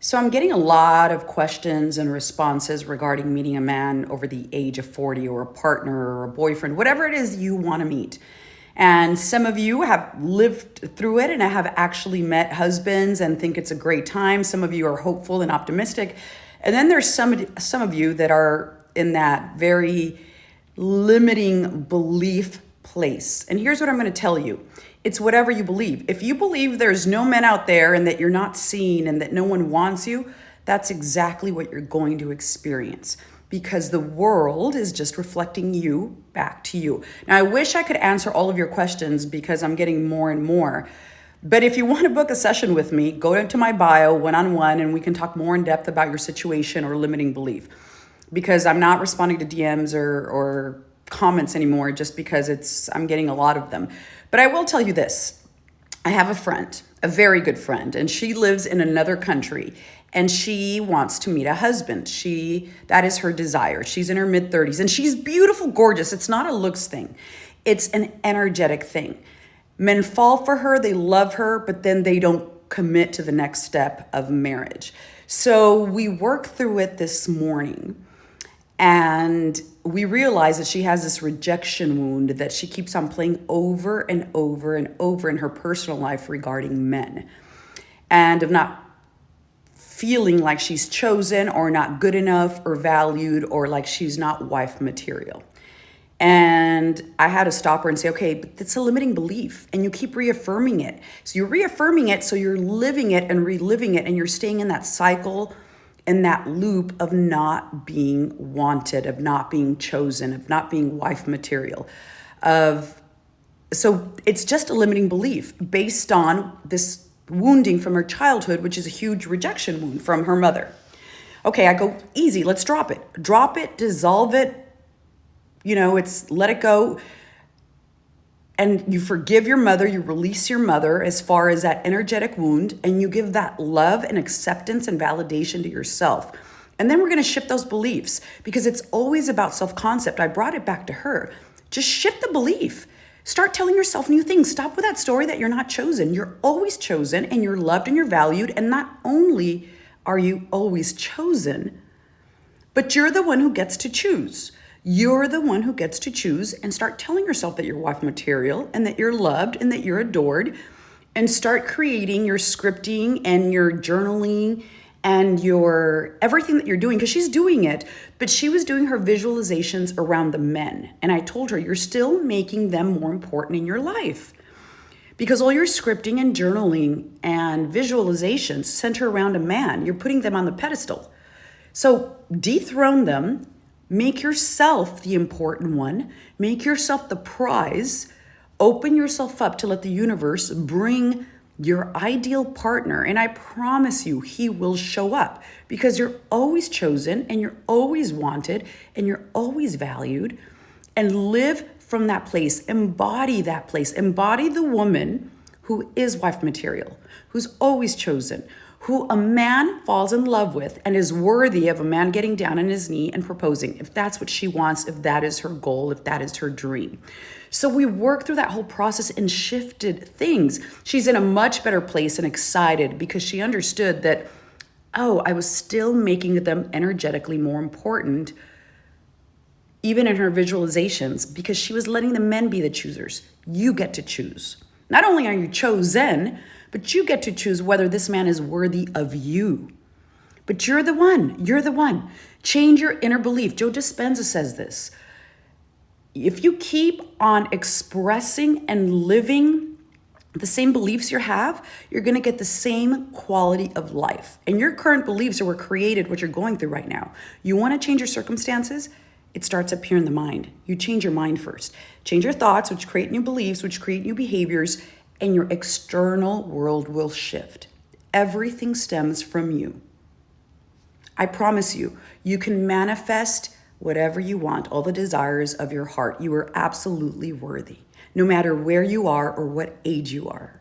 So I'm getting a lot of questions and responses regarding meeting a man over the age of 40 or a partner or a boyfriend, whatever it is you want to meet. And some of you have lived through it and have actually met husbands and think it's a great time. Some of you are hopeful and optimistic. And then there's some of you that are in that very limiting belief place. And here's what I'm going to tell you. It's whatever you believe. If you believe there's no men out there and that you're not seen and that no one wants you, that's exactly what you're going to experience, because the world is just reflecting you back to you. Now, I wish I could answer all of your questions because I'm getting more and more. But if you want to book a session with me, go into my bio one-on-one and we can talk more in depth about your situation or limiting belief. Because I'm not responding to DMs or comments anymore just because I'm getting a lot of them. But I will tell you this. I have a friend, a very good friend, and she lives in another country and she wants to meet a husband. That is her desire. She's in her mid-30s and she's beautiful, gorgeous. It's not a looks thing. It's an energetic thing. Men fall for her, they love her, but then they don't commit to the next step of marriage. So we worked through it this morning. And we realize that she has this rejection wound that she keeps on playing over and over and over in her personal life regarding men, and of not feeling like she's chosen or not good enough or valued or like she's not wife material. And I had to stop her and say, okay, but that's a limiting belief and you keep reaffirming it. So you're reaffirming it, so you're living it and reliving it, and you're staying in that cycle, in that loop of not being wanted, of not being chosen, of not being wife material. So it's just a limiting belief based on this wounding from her childhood, which is a huge rejection wound from her mother. Okay, I go, easy, let's drop it. Drop it, dissolve it, let it go. And you forgive your mother, you release your mother as far as that energetic wound, and you give that love and acceptance and validation to yourself. And then we're going to shift those beliefs, because it's always about self-concept. I brought it back to her. Just shift the belief. Start telling yourself new things. Stop with that story that you're not chosen. You're always chosen and you're loved and you're valued. And not only are you always chosen, but you're the one who gets to choose. You're the one who gets to choose, and start telling yourself that you're wife material and that you're loved and that you're adored, and start creating your scripting and your journaling and your everything that you're doing, because she's doing it, but she was doing her visualizations around the men. And I told her, you're still making them more important in your life, because all your scripting and journaling and visualizations center around a man. You're putting them on the pedestal. So dethrone them. Make yourself the important one. Make yourself the prize. Open yourself up to let the universe bring your ideal partner. And I promise you, he will show up, because you're always chosen and you're always wanted and you're always valued. And live from that place. Embody that place. Embody the woman who is wife material, who's always chosen, who a man falls in love with and is worthy of a man getting down on his knee and proposing, if that's what she wants, if that is her goal, if that is her dream. So we worked through that whole process and shifted things. She's in a much better place and excited, because she understood that, I was still making them energetically more important, even in her visualizations, because she was letting the men be the choosers. You get to choose. Not only are you chosen, but you get to choose whether this man is worthy of you. But you're the one. You're the one. Change your inner belief. Joe Dispenza says this. If you keep on expressing and living the same beliefs you have, you're going to get the same quality of life. And your current beliefs are what created what you're going through right now. You want to change your circumstances? It starts up here in the mind. You change your mind first. Change your thoughts, which create new beliefs, which create new behaviors, and your external world will shift. Everything stems from you. I promise you, you can manifest whatever you want, all the desires of your heart. You are absolutely worthy, no matter where you are or what age you are.